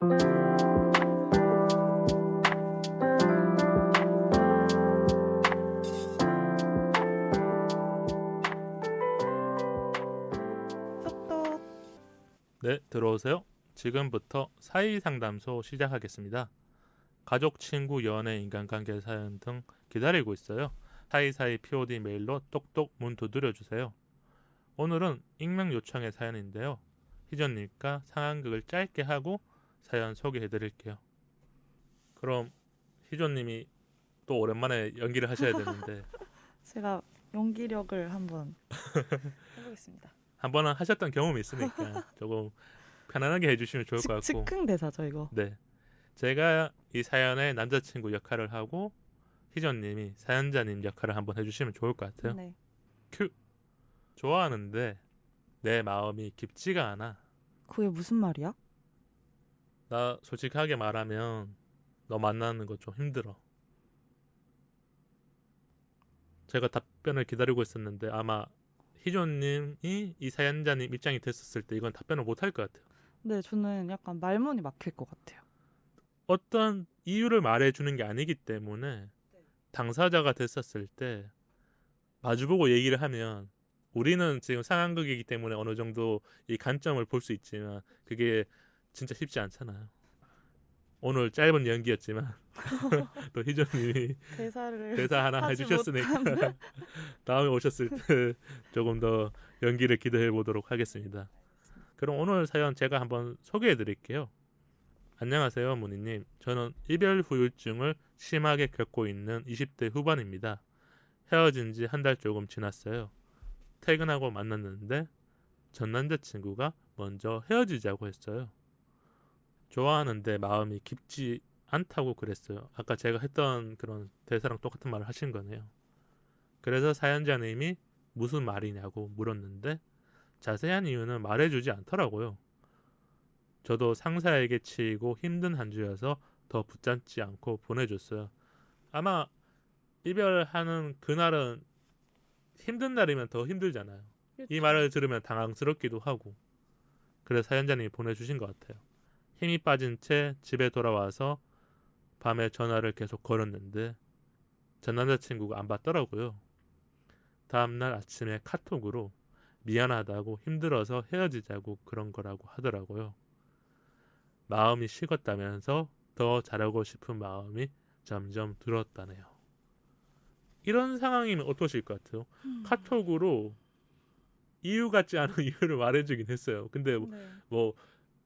똑똑. 네, 들어오세요. 지금부터 사이상담소 시작하겠습니다. 가족, 친구, 연애, 인간관계 사연 등 기다리고 있어요. 사이사이 POD 메일로 똑똑 문 두드려주세요. 오늘은 익명 요청의 사연인데요. 희전님과 상황극을 짧게 하고 사연 소개해드릴게요. 그럼 희전님이 또 오랜만에 연기를 하셔야 되는데 제가 연기력을 한번 해보겠습니다. 한 번은 하셨던 경험이 있으니까 조금 편안하게 해주시면 좋을 것 같고. 즉흥 대사죠 이거. 네, 제가 이 사연의 남자친구 역할을 하고 희전님이 사연자님 역할을 한번 해주시면 좋을 것 같아요. 네. 큐. 좋아하는데 내 마음이 깊지가 않아. 그게 무슨 말이야? 나 솔직하게 말하면 너 만나는 거 좀 힘들어. 제가 답변을 기다리고 있었는데 아마 희조님이 이 사연자님 입장이 됐었을 때 이건 답변을 못할 것 같아요. 네, 저는 약간 말문이 막힐 것 같아요. 어떤 이유를 말해주는 게 아니기 때문에 당사자가 됐었을 때 마주보고 얘기를 하면 우리는 지금 상황극이기 때문에 어느 정도 이 관점을 볼 수 있지만 그게 진짜 쉽지 않잖아요. 오늘 짧은 연기였지만 또 희조님이 대사 하나 해주셨으니까 다음에 오셨을 때 조금 더 연기를 기대해 보도록 하겠습니다. 그럼 오늘 사연 제가 한번 소개해 드릴게요. 안녕하세요, 문희님. 저는 이별 후유증을 심하게 겪고 있는 20대 후반입니다. 헤어진 지 한 달 조금 지났어요. 퇴근하고 만났는데 전 남자친구가 먼저 헤어지자고 했어요. 좋아하는데 마음이 깊지 않다고 그랬어요. 아까 제가 했던 그런 대사랑 똑같은 말을 하신 거네요. 그래서 사연자님이 무슨 말이냐고 물었는데 자세한 이유는 말해주지 않더라고요. 저도 상사에게 치이고 힘든 한 주여서 더 붙잡지 않고 보내줬어요. 아마 이별하는 그날은 힘든 날이면 더 힘들잖아요. 그렇죠. 이 말을 들으면 당황스럽기도 하고. 그래서 사연자님이 보내주신 것 같아요. 힘이 빠진 채 집에 돌아와서 밤에 전화를 계속 걸었는데 전 남자친구가 안 받더라고요. 다음날 아침에 카톡으로 미안하다고 힘들어서 헤어지자고 그런 거라고 하더라고요. 마음이 식었다면서 더 잘하고 싶은 마음이 점점 들었다네요. 이런 상황이면 어떠실 것 같아요? 카톡으로 이유 같지 않은 이유를 말해주긴 했어요. 근데 네. 뭐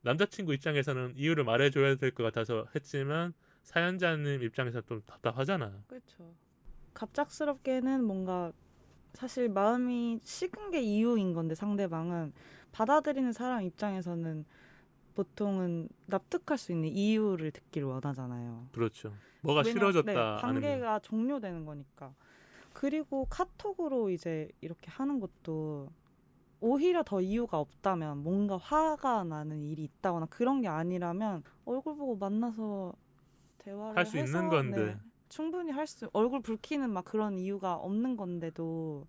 남자친구 입장에서는 이유를 말해줘야 될 것 같아서 했지만 사연자님 입장에서 좀 답답하잖아요. 그렇죠. 갑작스럽게는 뭔가 사실 마음이 식은 게 이유인 건데 상대방은 받아들이는 사람 입장에서는 보통은 납득할 수 있는 이유를 듣기를 원하잖아요. 그렇죠. 뭐가 왜냐면, 싫어졌다 네, 아니면 관계가 종료되는 거니까. 그리고 카톡으로 이제 이렇게 하는 것도 오히려 더 이유가 없다면 뭔가 화가 나는 일이 있다거나 그런 게 아니라면 얼굴 보고 만나서 대화를 할 수 해서 있는 건데. 네, 충분히 얼굴 붉히는 막 그런 이유가 없는 건데도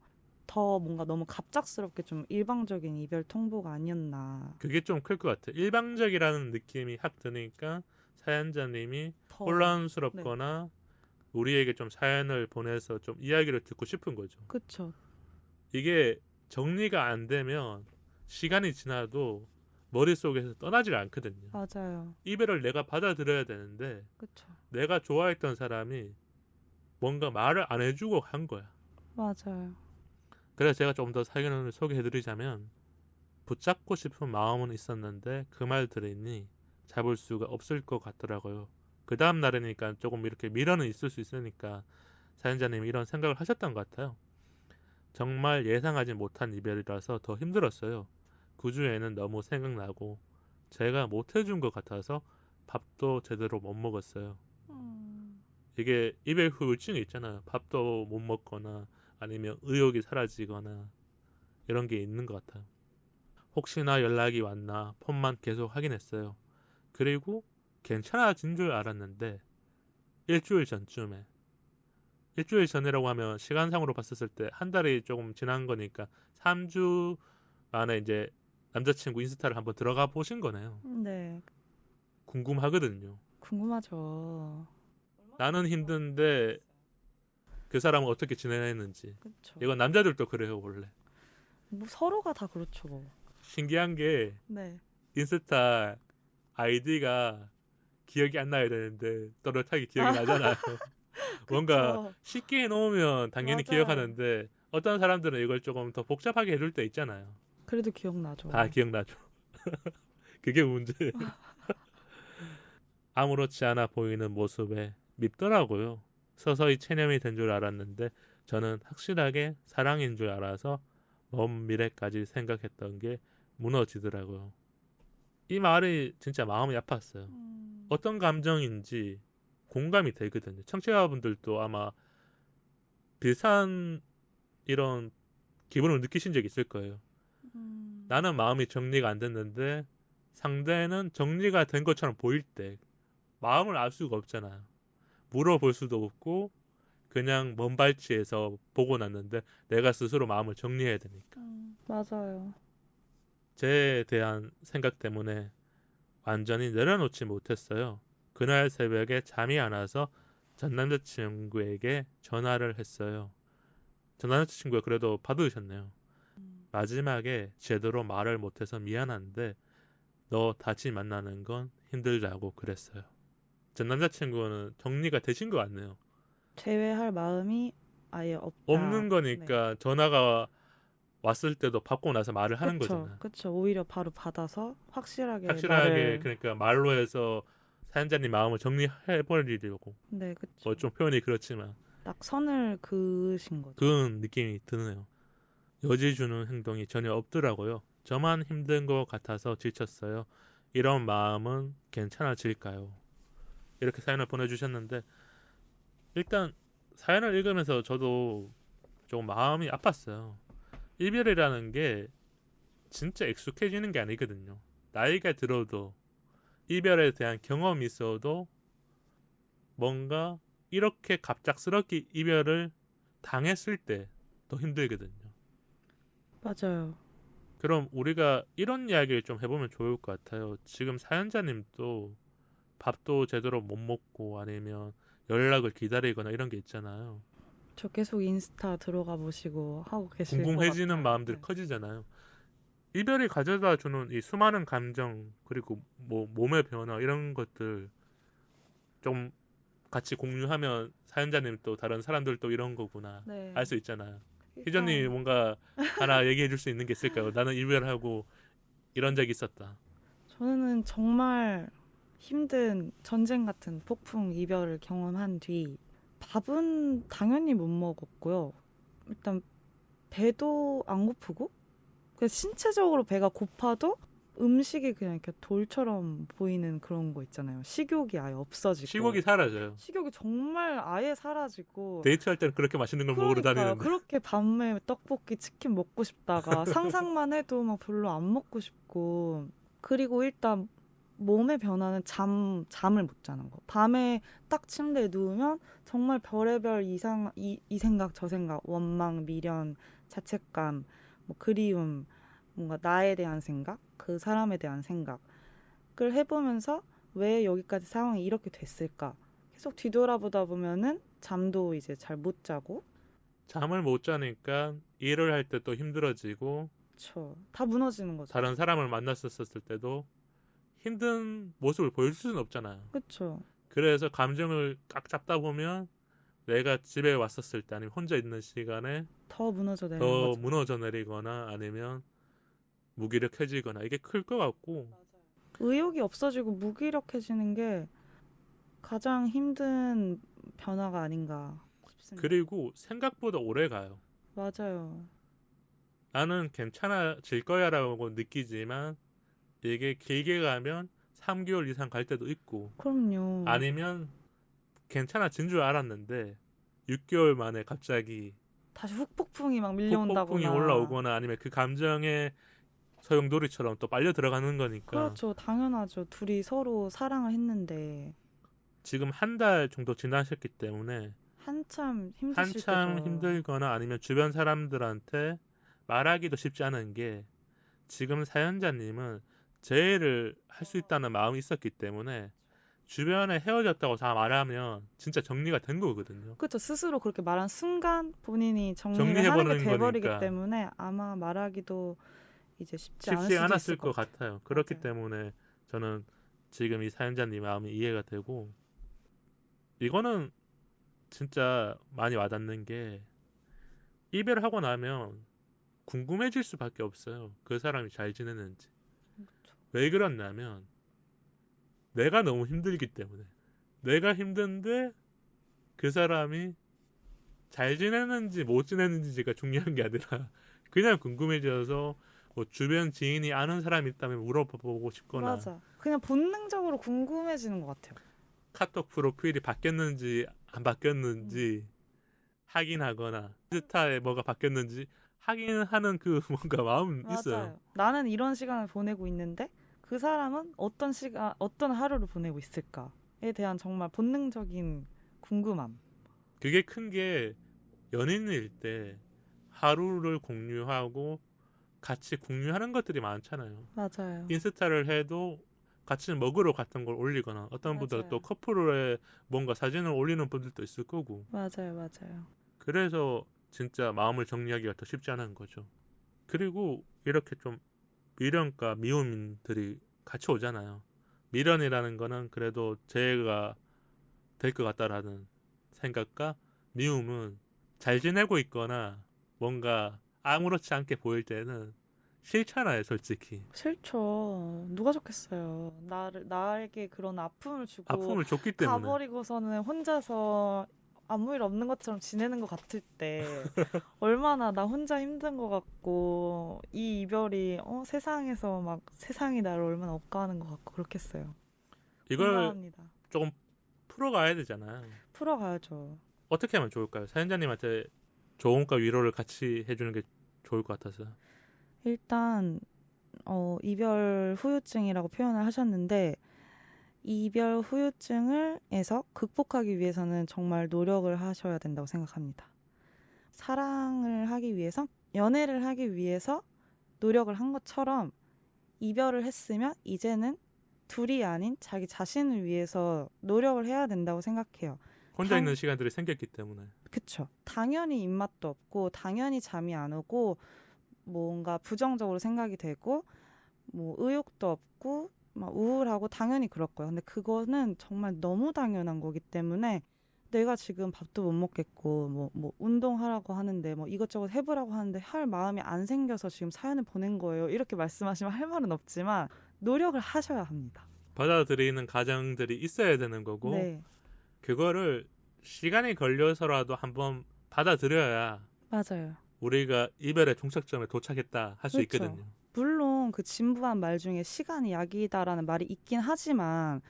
더 뭔가 너무 갑작스럽게 좀 일방적인 이별 통보가 아니었나. 그게 좀 클 것 같아요. 일방적이라는 느낌이 확 드니까 사연자님이 더 혼란스럽거나 우리에게 좀 사연을 보내서 좀 이야기를 듣고 싶은 거죠. 그쵸. 이게 정리가 안 되면 시간이 지나도 머릿속에서 떠나질 않거든요. 맞아요. 이별을 내가 받아들여야 되는데 그쵸. 내가 좋아했던 사람이 뭔가 말을 안 해주고 한 거야. 맞아요. 그래서 제가 좀 더 사연을 소개해드리자면 붙잡고 싶은 마음은 있었는데 그 말 들으니 잡을 수가 없을 것 같더라고요. 그 다음 날이니까 조금 이렇게 미련은 있을 수 있으니까 사연자님이 이런 생각을 하셨던 것 같아요. 정말 예상하지 못한 이별이라서 더 힘들었어요. 그 주에는 너무 생각나고 제가 못해준 것 같아서 밥도 제대로 못 먹었어요. 이게 이별 후유증이 있잖아요. 밥도 못 먹거나 아니면 의욕이 사라지거나 이런 게 있는 것 같아요. 혹시나 연락이 왔나 폰만 계속 확인했어요. 그리고 괜찮아진 줄 알았는데 일주일 전쯤에, 일주일 전이라고 하면 시간상으로 봤었을 때 한 달이 조금 지난 거니까 3주 만에 이제 남자친구 인스타를 한번 들어가 보신 거네요. 네. 궁금하거든요. 궁금하죠. 나는 힘든데 그 사람은 어떻게 지내는지. 그렇죠. 이건 남자들도 그래요 원래. 뭐 서로가 다 그렇죠. 뭐. 신기한 게 네. 인스타 아이디가 기억이 안 나야 되는데 또렷하게 기억이 나잖아요. 뭔가 그쵸. 쉽게 해놓으면 당연히 맞아요. 기억하는데 어떤 사람들은 이걸 조금 더 복잡하게 해줄 때 있잖아요. 그래도 기억나죠. 다 기억나죠. 그게 문제예요. 아무렇지 않아 보이는 모습에 밉더라고요. 서서히 체념이 된 줄 알았는데 저는 확실하게 사랑인 줄 알아서 먼 미래까지 생각했던 게 무너지더라고요. 이 말이 진짜 마음이 아팠어요. 어떤 감정인지 공감이 되거든요. 청취자분들도 아마 비슷한 이런 기분을 느끼신 적 있을 거예요. 나는 마음이 정리가 안 됐는데 상대는 정리가 된 것처럼 보일 때 마음을 알 수가 없잖아요. 물어볼 수도 없고 그냥 먼 발치에서 보고 났는데 내가 스스로 마음을 정리해야 되니까. 맞아요. 제 대한 생각 때문에 완전히 내려놓지 못했어요. 그날 새벽에 잠이 안 와서 전 남자친구에게 전화를 했어요. 전 남자친구가 그래도 받으셨네요. 마지막에 제대로 말을 못해서 미안한데 너 다시 만나는 건 힘들다고 그랬어요. 전 남자친구는 정리가 되신 것 같네요. 제외할 마음이 아예 없다. 없는 거니까 전화가 왔을 때도 받고 나서 말을 하는 그쵸, 거잖아요. 그쵸. 오히려 바로 받아서 확실하게 확실하게 그러니까 말로 해서 사연자님 마음을 정리해버리려고. 네, 그쵸. 뭐 좀 표현이 그렇지만 딱 선을 그으신 거죠. 그런 느낌이 드네요. 여지 주는 행동이 전혀 없더라고요. 저만 힘든 것 같아서 지쳤어요. 이런 마음은 괜찮아질까요? 이렇게 사연을 보내주셨는데 일단 사연을 읽으면서 저도 조금 마음이 아팠어요. 이별이라는 게 진짜 익숙해지는 게 아니거든요. 나이가 들어도 이별에 대한 경험이 있어도 뭔가 이렇게 갑작스럽게 이별을 당했을 때 더 힘들거든요. 맞아요. 그럼 우리가 이런 이야기를 좀 해보면 좋을 것 같아요. 지금 사연자님도 밥도 제대로 못 먹고 아니면 연락을 기다리거나 이런 게 있잖아요. 저 계속 인스타 들어가 보시고 하고 계실 것 궁금해지는 같아요. 마음들이 네. 커지잖아요. 이별이 가져다 주는 이 수많은 감정 그리고 뭐 몸의 변화 이런 것들 좀 같이 공유하면 사연자님 또 다른 사람들도 이런 거구나 네. 알 수 있잖아요. 일단 희전님이 뭔가 하나 얘기해 줄 수 있는 게 있을까요? 나는 이별하고 이런 적이 있었다. 저는 정말 힘든 전쟁 같은 폭풍 이별을 경험한 뒤 밥은 당연히 못 먹었고요. 일단 배도 안 고프고 그냥 신체적으로 배가 고파도 음식이 그냥 이렇게 돌처럼 보이는 그런 거 있잖아요. 식욕이 아예 없어지고. 식욕이 사라져요. 식욕이 정말 아예 사라지고. 데이트할 때는 그렇게 맛있는 걸 먹으러 그러니까요. 다니는데 그렇게 밤에 떡볶이, 치킨 먹고 싶다가 상상만 해도 막 별로 안 먹고 싶고. 그리고 일단 몸의 변화는 잠을 못 자는 거. 밤에 딱 침대에 누우면 정말 별의별 이 생각 저 생각, 원망, 미련, 자책감, 뭐 그리움, 뭔가 나에 대한 생각, 그 사람에 대한 생각을 해보면서 왜 여기까지 상황이 이렇게 됐을까? 계속 뒤돌아보다 보면은 잠도 이제 잘 못 자고, 잠을 못 자니까 일을 할 때 또 힘들어지고 그쵸. 다 무너지는 거죠. 다른 사람을 만났었을 때도 힘든 모습을 보여줄 수는 없잖아요. 그쵸. 그래서 감정을 꽉 잡다 보면 내가 집에 왔었을 때 아니면 혼자 있는 시간에 더 무너져 내리는 더 거죠. 무너져 내리거나 아니면 무기력해지거나 이게 클 것 같고 의욕이 없어지고 무기력해지는 게 가장 힘든 변화가 아닌가 싶습니다. 그리고 생각보다 오래 가요. 맞아요. 나는 괜찮아질 거야라고 느끼지만 이게 길게 가면 3개월 이상 갈 때도 있고 그럼요. 아니면 괜찮아진 줄 알았는데 6개월 만에 갑자기 다시 훅폭풍이 막 밀려온다거나. 폭풍이 올라오거나 아니면 그 감정에 소용돌이처럼 또 빨려 들어가는 거니까 그렇죠. 당연하죠. 둘이 서로 사랑을 했는데 지금 한 달 정도 지나셨기 때문에 한참 힘드실 한참 때죠. 힘들거나 아니면 주변 사람들한테 말하기도 쉽지 않은 게 지금 사연자님은 재회를 할 수 있다는 마음이 있었기 때문에 주변에 헤어졌다고 다 말하면 진짜 정리가 된 거거든요. 그렇죠. 스스로 그렇게 말한 순간 본인이 정리를 하는 게 정리해버리는 돼버리기 거니까 때문에 아마 말하기도 이제 쉽지 않을 쉽지 수도 않았을 있을 것 것 같아요. 같아요. 그렇기 맞아요. 때문에 저는 지금 이 사연자님 마음이 이해가 되고, 이거는 진짜 많이 와닿는 게 이별하고 나면 궁금해질 수밖에 없어요. 그 사람이 잘 지내는지. 그렇죠. 왜 그러냐면 내가 너무 힘들기 때문에. 내가 힘든데 그 사람이 잘 지내는지 못 지내는지가 중요한 게 아니라 그냥 궁금해져서 뭐 주변 지인이 아는 사람이 있다면 물어보고 싶거나, 맞아. 그냥 본능적으로 궁금해지는 것 같아요. 카톡 프로필이 바뀌었는지 안 바뀌었는지 확인하거나, 인스타에 뭐가 바뀌었는지 확인하는 그 뭔가 마음 있어요. 맞아요. 나는 이런 시간을 보내고 있는데 그 사람은 어떤 하루를 보내고 있을까에 대한 정말 본능적인 궁금함. 그게 큰 게 연인일 때 하루를 공유하고 같이 공유하는 것들이 많잖아요. 맞아요. 인스타를 해도 같이 먹으러 갔던 걸 올리거나, 어떤 분들은 또 맞아요. 커플의 뭔가 사진을 올리는 분들도 있을 거고. 맞아요. 맞아요. 그래서 진짜 마음을 정리하기가 더 쉽지 않은 거죠. 그리고 이렇게 좀 미련과 미움들이 같이 오잖아요. 미련이라는 거는 그래도 재해가 될 것 같다라는 생각과, 미움은 잘 지내고 있거나 뭔가 아무렇지 않게 보일 때는 싫잖아요, 솔직히. 싫죠. 누가 좋겠어요. 나에게 그런 아픔을 주고 아픔을 줬기 때문에. 가버리고서는 혼자서 아무 일 없는 것처럼 지내는 것 같을 때 얼마나 나 혼자 힘든 것 같고 이 이별이 세상에서 막 세상이 나를 얼마나 억까하는 것 같고 그렇겠어요. 이걸 공감합니다. 조금 풀어가야 되잖아요. 풀어가야죠. 어떻게 하면 좋을까요? 사연자님한테 조언과 위로를 같이 해주는 게 좋을 것 같아서. 일단 이별 후유증이라고 표현을 하셨는데 이별 후유증에서 극복하기 위해서는 정말 노력을 하셔야 된다고 생각합니다. 사랑을 하기 위해서, 연애를 하기 위해서 노력을 한 것처럼 이별을 했으면 이제는 둘이 아닌 자기 자신을 위해서 노력을 해야 된다고 생각해요. 혼자 있는 시간들이 생겼기 때문에. 그쵸. 당연히 입맛도 없고 당연히 잠이 안 오고 뭔가 부정적으로 생각이 되고 뭐 의욕도 없고 막 우울하고 당연히 그럴 거예요. 근데 그거는 정말 너무 당연한 거기 때문에 내가 지금 밥도 못 먹겠고 뭐 운동하라고 하는데 뭐 이것저것 해보라고 하는데 할 마음이 안 생겨서 지금 사연을 보낸 거예요. 이렇게 말씀하시면 할 말은 없지만 노력을 하셔야 합니다. 받아들이는 과정들이 있어야 되는 거고, 네, 그거를 시간이 걸려서라도 한번 받아들여야 맞아요. 우리가 이별의 종착점에 도착했다 할 수 그렇죠. 있거든요. 물론 그 진부한 말 중에 시간이 약이다라는 말이 있긴 하지만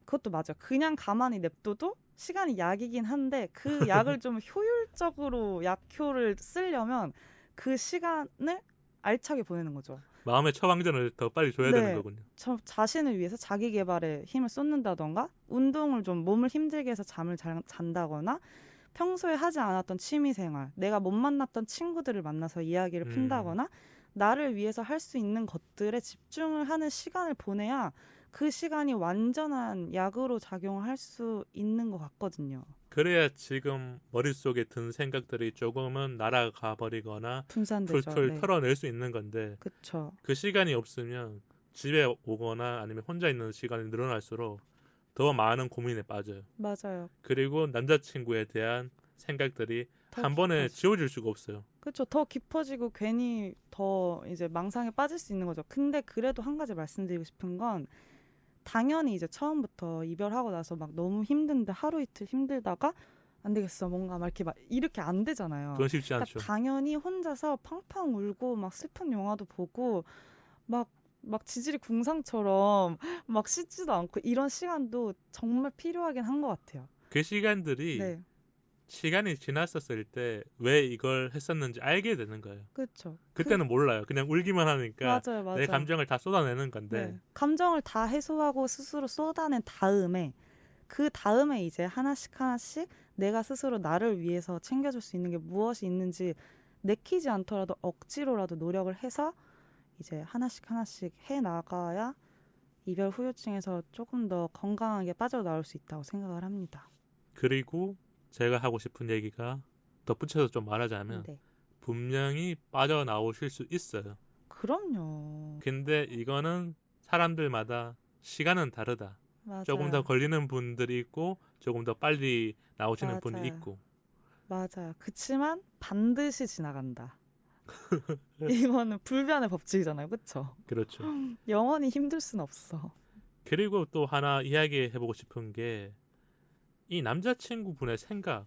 그것도 맞아. 그냥 가만히 냅둬도 시간이 약이긴 한데 그 약을 좀 효율적으로 약효를 쓰려면 그 시간을 알차게 보내는 거죠. 마음의 처방전을 더 빨리 줘야 네. 되는 거군요. 저 자신을 위해서 자기 개발에 힘을 쏟는다던가 운동을 좀 몸을 힘들게 해서 잠을 잔다거나 평소에 하지 않았던 취미생활, 내가 못 만났던 친구들을 만나서 이야기를 푼다거나 나를 위해서 할 수 있는 것들에 집중을 하는 시간을 보내야 그 시간이 완전한 약으로 작용을 할 수 있는 것 같거든요. 그래야 지금 머릿속에 든 생각들이 조금은 날아가 버리거나 분산되죠. 풀풀 네. 털어낼 수 있는 건데, 그렇죠. 그 시간이 없으면 집에 오거나 아니면 혼자 있는 시간이 늘어날수록 더 많은 고민에 빠져요. 맞아요. 그리고 남자친구에 대한 생각들이 더 한 번에 깊어지죠. 지워질 수가 없어요. 그렇죠. 더 깊어지고 괜히 더 이제 망상에 빠질 수 있는 거죠. 근데 그래도 한 가지 말씀드리고 싶은 건 당연히 이제 처음부터 이별하고 나서 막 너무 힘든데 하루 이틀 힘들다가 안 되겠어 뭔가 막 이렇게 안 되잖아요. 그건 쉽지 그러니까 않죠. 당연히 혼자서 팡팡 울고 막 슬픈 영화도 보고 막 지질이 궁상처럼 막 씻지도 않고 이런 시간도 정말 필요하긴 한 것 같아요. 그 시간들이 네, 시간이 지났었을 때 왜 이걸 했었는지 알게 되는 거예요. 그렇죠. 그때는 몰라요. 그냥 울기만 하니까 맞아요, 맞아요. 내 감정을 다 쏟아내는 건데, 네. 감정을 다 해소하고 스스로 쏟아낸 다음에 그 다음에 이제 하나씩 내가 스스로 나를 위해서 챙겨줄 수 있는 게 무엇이 있는지 내키지 않더라도 억지로라도 노력을 해서 이제 하나씩 하나씩 해 나가야 이별 후유증에서 조금 더 건강하게 빠져나올 수 있다고 생각을 합니다. 그리고 제가 하고 싶은 얘기가 덧붙여서 좀 말하자면 네. 분명히 빠져나오실 수 있어요. 그럼요. 근데 이거는 사람들마다 시간은 다르다. 맞아요. 조금 더 걸리는 분들이 있고 조금 더 빨리 나오시는 분이 맞아요. 있고. 맞아요. 그치만 반드시 지나간다. 이거는 불변의 법칙이잖아요. 그쵸? 그렇죠. 영원히 힘들 순 없어. 그리고 또 하나 이야기해보고 싶은 게 이 남자친구분의 생각,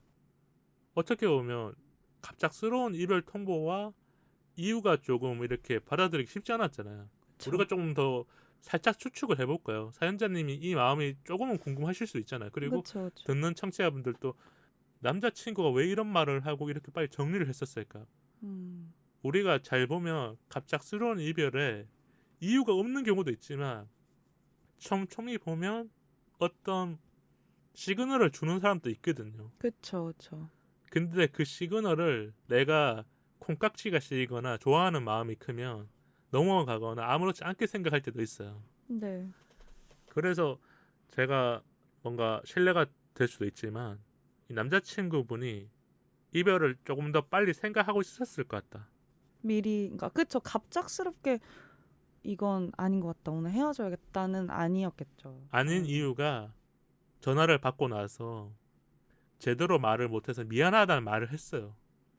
어떻게 보면 갑작스러운 이별 통보와 이유가 조금 이렇게 받아들이기 쉽지 않았잖아요. 그쵸? 우리가 조금 더 살짝 추측을 해볼까요? 사연자님이 이 마음이 조금은 궁금하실 수 있잖아요. 그리고 그쵸, 그쵸. 듣는 청취자분들도 남자친구가 왜 이런 말을 하고 이렇게 빨리 정리를 했었을까? 음, 우리가 잘 보면 갑작스러운 이별에 이유가 없는 경우도 있지만 촘촘히 보면 어떤 시그널을 주는 사람도 있거든요. 그쵸, 그쵸. 근데 그 시그널을 내가 콩깍지가 씌이거나 좋아하는 마음이 크면 넘어가거나 아무렇지 않게 생각할 때도 있어요. 네. 그래서 제가 뭔가 신뢰가 될 수도 있지만 이 남자친구분이 이별을 조금 더 빨리 생각하고 있었을 것 같다. 미리, 그러니까 그쵸. 갑작스럽게 이건 아닌 것 같다. 오늘 헤어져야겠다는 아니었겠죠. 아닌 이유가 전화를 받고 나서 제대로 말을 못해서 미안하다는 말을 했어요.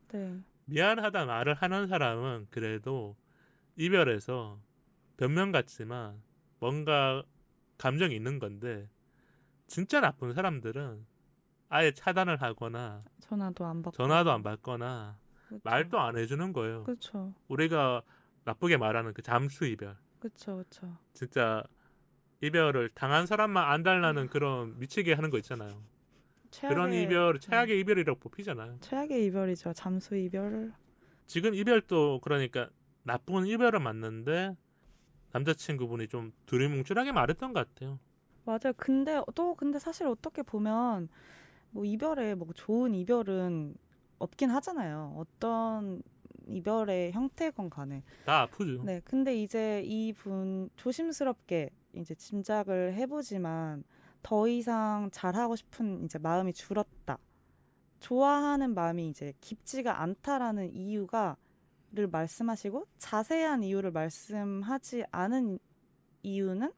네. 미안하다는 말을 하는 사람은 그래도 이별에서 변명 같지만 뭔가 감정이 있는 건데 진짜 나쁜 사람들은 아예 차단을 하거나 전화도 안 받고. 전화도 안 받거나 그쵸. 말도 안 해주는 거예요. 그쵸. 우리가 나쁘게 말하는 그 잠수 이별. 그쵸, 그쵸. 진짜 이별을 당한 사람만 안 달라는 그런 미치게 하는 거 있잖아요. 그런 이별 최악의 이별이라고 뽑히잖아요. 최악의 이별이죠. 잠수 이별. 지금 이별도 그러니까 나쁜 이별은 맞는데 남자친구분이 좀 두리뭉실하게 말했던 것 같아요. 맞아요. 근데 사실 어떻게 보면 뭐 이별에 뭐 좋은 이별은 없긴 하잖아요. 어떤 이별의 형태건 간에. 다 아프죠. 네. 근데 이제 이분 조심스럽게 이제 짐작을 해보지만 더 이상 잘하고 싶은 이제 마음이 줄었다. 좋아하는 마음이 이제 깊지가 않다라는 이유가를 말씀하시고 자세한 이유를 말씀하지 않은 이유는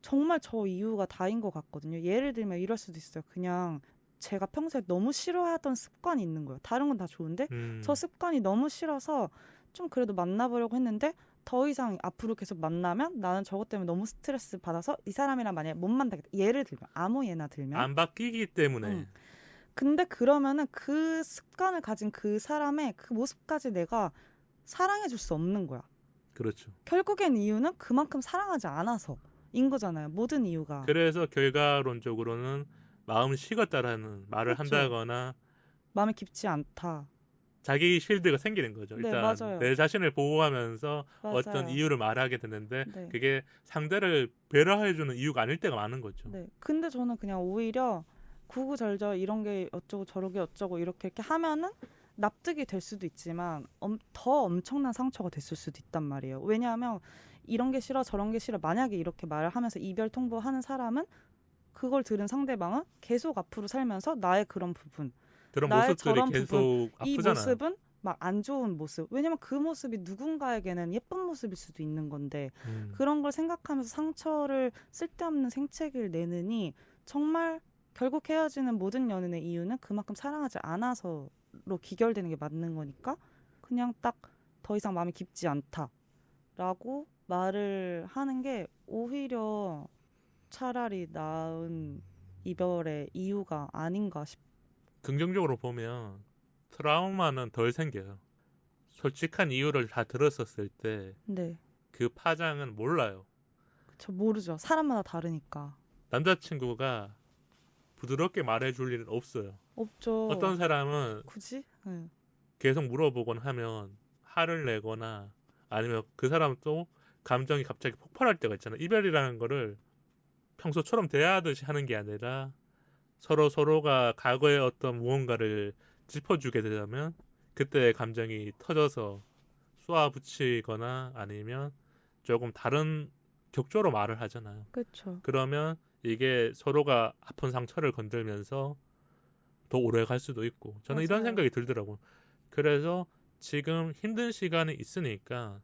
정말 저 이유가 다인 것 같거든요. 예를 들면 이럴 수도 있어요. 그냥 제가 평소에 너무 싫어하던 습관이 있는 거예요. 다른 건 다 좋은데 저 습관이 너무 싫어서 좀 그래도 만나보려고 했는데 더 이상 앞으로 계속 만나면 나는 저것 때문에 너무 스트레스 받아서 이 사람이랑 만약에 못 만나겠다. 예를 들면 아무 예나 들면 안 바뀌기 때문에 근데 그러면은 그 습관을 가진 그 사람의 그 모습까지 내가 사랑해줄 수 없는 거야. 그렇죠. 결국엔 이유는 그만큼 사랑하지 않아서인 거잖아요. 모든 이유가. 그래서 결과론적으로는 마음 식었다라는 말을 그렇죠. 한다거나 마음이 깊지 않다. 자기 실드가 생기는 거죠. 네, 일단 맞아요. 내 자신을 보호하면서 맞아요. 어떤 이유를 말하게 되는데 네. 그게 상대를 배려해주는 이유가 아닐 때가 많은 거죠. 네. 근데 저는 그냥 오히려 구구절절 이런 게 어쩌고 저러게 어쩌고 이렇게 하면은 납득이 될 수도 있지만 더 엄청난 상처가 됐을 수도 있단 말이에요. 왜냐하면 이런 게 싫어 저런 게 싫어 만약에 이렇게 말을 하면서 이별 통보하는 사람은 그걸 들은 상대방은 계속 앞으로 살면서 나의 그런 부분 그런 나의 모습들이 저런 계속 이 아프잖아요. 모습은 막 안 좋은 모습. 왜냐면 그 모습이 누군가에게는 예쁜 모습일 수도 있는 건데 그런 걸 생각하면서 상처를 쓸데없는 생채기를 내느니 정말 결국 헤어지는 모든 연인의 이유는 그만큼 사랑하지 않아서로 귀결되는 게 맞는 거니까 그냥 딱 더 이상 마음이 깊지 않다라고 말을 하는 게 오히려 차라리 나은 이별의 이유가 아닌가 싶어요. 긍정적으로 보면 트라우마는 덜 생겨요. 솔직한 이유를 다 들었었을 때 네. 그 파장은 몰라요. 저 모르죠. 사람마다 다르니까. 남자친구가 부드럽게 말해줄 일은 없어요. 없죠. 어떤 사람은 굳이? 네. 계속 물어보곤 하면 화를 내거나 아니면 그 사람 또 감정이 갑자기 폭발할 때가 있잖아요. 이별이라는 거를 평소처럼 대화하듯이 하는 게 아니라 서로가 과거의 어떤 무언가를 짚어주게 되면 그때 감정이 터져서 쏘아붙이거나 아니면 조금 다른 격조로 말을 하잖아요. 그렇죠. 그러면 이게 서로가 아픈 상처를 건들면서 더 오래 갈 수도 있고 저는 이런 맞아요. 생각이 들더라고요. 그래서 지금 힘든 시간이 있으니까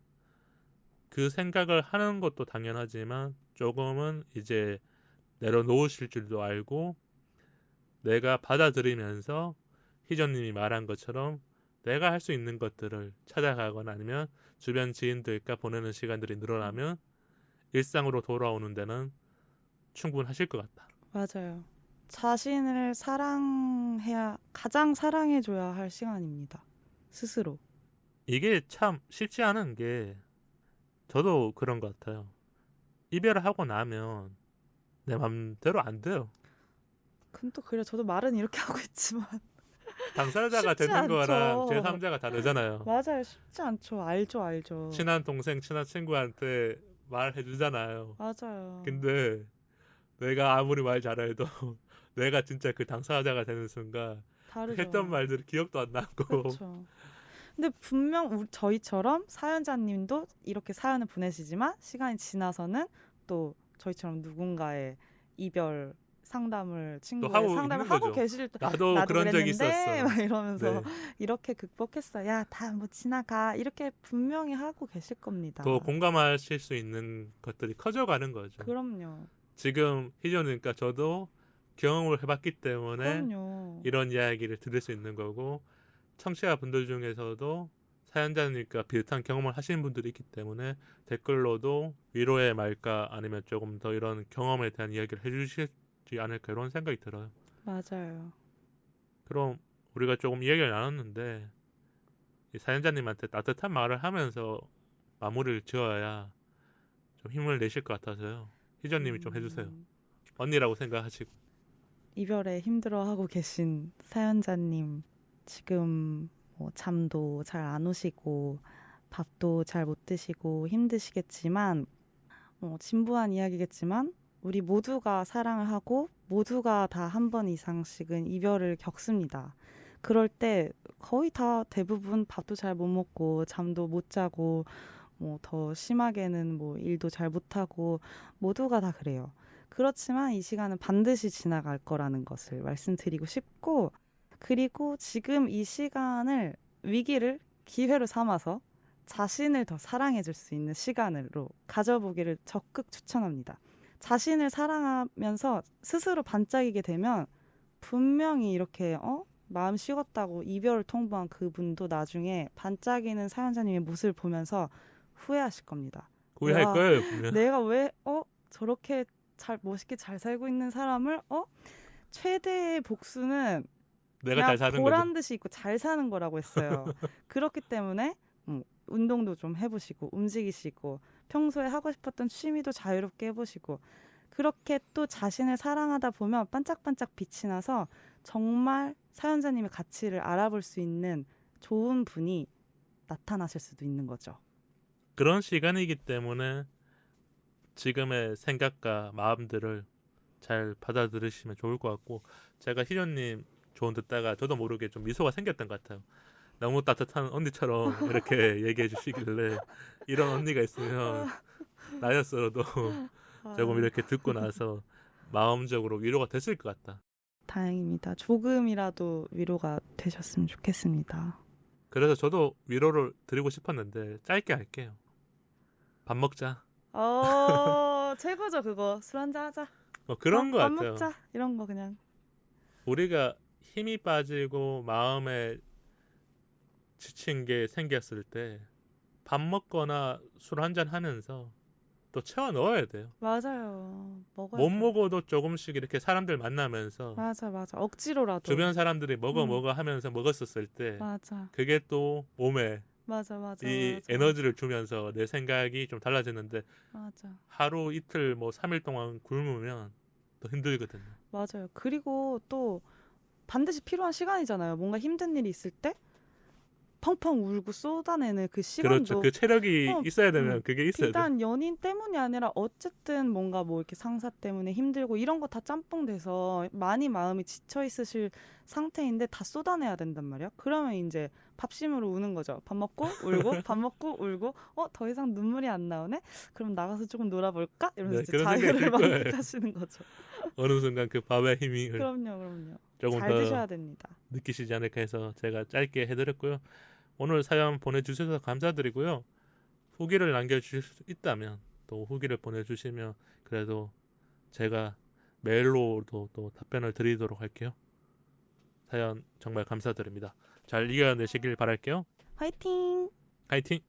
그 생각을 하는 것도 당연하지만 조금은 이제 내려놓으실 줄도 알고 내가 받아들이면서 희전님이 말한 것처럼 내가 할 수 있는 것들을 찾아가거나 아니면 주변 지인들과 보내는 시간들이 늘어나면 일상으로 돌아오는 데는 충분하실 것 같다. 맞아요. 자신을 가장 사랑해줘야 할 시간입니다. 스스로. 이게 참 쉽지 않은 게 저도 그런 것 같아요. 이별을 하고 나면 내 맘대로 안 돼요. 근데 또 그래 저도 말은 이렇게 하고 있지만 당사자가 쉽지 되는 거랑 않죠. 제3자가 다르잖아요. 맞아요. 쉽지 않죠. 알죠. 친한 동생, 친한 친구한테 말해주잖아요. 맞아요. 근데 내가 아무리 말 잘해도 내가 진짜 그 당사자가 되는 순간 다르죠. 했던 말들이 기억도 안 나고 그렇죠. 근데 분명 저희처럼 사연자님도 이렇게 사연을 보내시지만 시간이 지나서는 또 저희처럼 누군가의 이별 상담을 친구의 하고 상담을 있는 하고 거죠. 계실 때 나도 그런 적이 있었어. 막 이러면서 네. 이렇게 극복했어. 야, 다 뭐 지나가. 이렇게 분명히 하고 계실 겁니다. 더 공감하실 수 있는 것들이 커져가는 거죠. 그럼요. 지금 희조니까 저도 경험을 해봤기 때문에 그럼요. 이런 이야기를 들을 수 있는 거고 청취자분들 중에서도 사연자님과 비슷한 경험을 하시는 분들이 있기 때문에 댓글로도 위로의 말까 아니면 조금 더 이런 경험에 대한 이야기를 해주시지 않을까 이런 생각이 들어요. 맞아요. 그럼 우리가 조금 이야기를 나눴는데 이 사연자님한테 따뜻한 말을 하면서 마무리를 지어야 좀 힘을 내실 것 같아서요. 희전님이 좀 해주세요. 언니라고 생각하시고. 이별에 힘들어하고 계신 사연자님 지금 뭐 잠도 잘 안 오시고 밥도 잘 못 드시고 힘드시겠지만 진부한 이야기겠지만 우리 모두가 사랑을 하고 모두가 다 한 번 이상씩은 이별을 겪습니다. 그럴 때 거의 다 대부분 밥도 잘 못 먹고 잠도 못 자고 뭐 더 심하게는 뭐 일도 잘 못하고 모두가 다 그래요. 그렇지만 이 시간은 반드시 지나갈 거라는 것을 말씀드리고 싶고 그리고 지금 이 시간을 위기를 기회로 삼아서 자신을 더 사랑해 줄 수 있는 시간으로 가져보기를 적극 추천합니다. 자신을 사랑하면서 스스로 반짝이게 되면 분명히 이렇게 마음 식었다고 이별을 통보한 그분도 나중에 반짝이는 사연자님의 모습을 보면서 후회하실 겁니다. 후회할 와, 거예요 분명. 내가 왜 저렇게 멋있게 잘 살고 있는 사람을 최대의 복수는 내가 잘 사는 보란 거죠. 듯이 있고 잘 사는 거라고 했어요. 그렇기 때문에 운동도 좀 해보시고 움직이시고 평소에 하고 싶었던 취미도 자유롭게 해보시고 그렇게 또 자신을 사랑하다 보면 반짝반짝 빛이 나서 정말 사연자님의 가치를 알아볼 수 있는 좋은 분이 나타나실 수도 있는 거죠. 그런 시간이기 때문에 지금의 생각과 마음들을 잘 받아들이시면 좋을 것 같고 제가 희련님 조언 듣다가 저도 모르게 좀 미소가 생겼던 것 같아요. 너무 따뜻한 언니처럼 이렇게 얘기해 주시길래 이런 언니가 있으면 나였어도 조금 이렇게 듣고 나서 마음적으로 위로가 됐을 것 같다. 다행입니다. 조금이라도 위로가 되셨으면 좋겠습니다. 그래서 저도 위로를 드리고 싶었는데 짧게 할게요. 밥 먹자. 최고죠 그거. 술 한잔 하자. 뭐 그런 것 밥 같아요. 먹자. 이런 거 그냥. 우리가 힘이 빠지고 마음에 지친 게 생겼을 때 밥 먹거나 술 한잔 하면서 또 채워 넣어야 돼요. 맞아요. 먹어야 못 돼요. 먹어도 조금씩 이렇게 사람들 만나면서 맞아. 억지로라도. 주변 사람들이 먹어 하면서 먹었었을 때 맞아. 그게 또 몸에 맞아. 이 에너지를 주면서 내 생각이 좀 달라지는데 맞아. 하루 이틀 뭐 3일 동안 굶으면 더 힘들거든요. 맞아요. 그리고 또 반드시 필요한 시간이잖아요. 뭔가 힘든 일이 있을 때 펑펑 울고 쏟아내는 그 그렇죠. 시간도 그 체력이 어, 있어야 되면 그게 있어야 돼. 비단 연인 때문이 아니라 어쨌든 뭔가 뭐 이렇게 상사 때문에 힘들고 이런 거 다 짬뽕 돼서 많이 마음이 지쳐 있으실 상태인데 다 쏟아내야 된단 말이야. 그러면 이제 밥심으로 우는 거죠. 밥 먹고 울고 밥 먹고 울고 더 이상 눈물이 안 나오네? 그럼 나가서 조금 놀아볼까? 이러면서 네, 이제 그런 생각이 자유를 들 거예요. 만끽하시는 거죠. 어느 순간 그 밥의 힘이 그럼요. 조금 잘 더 드셔야 됩니다. 느끼시지 않을까 해서 제가 짧게 해드렸고요. 오늘 사연 보내주셔서 감사드리고요. 후기를 남겨주실 수 있다면 또 후기를 보내주시면 그래도 제가 메일로도 또 답변을 드리도록 할게요. 사연 정말 감사드립니다. 잘 이겨내시길 바랄게요. 화이팅! 화이팅!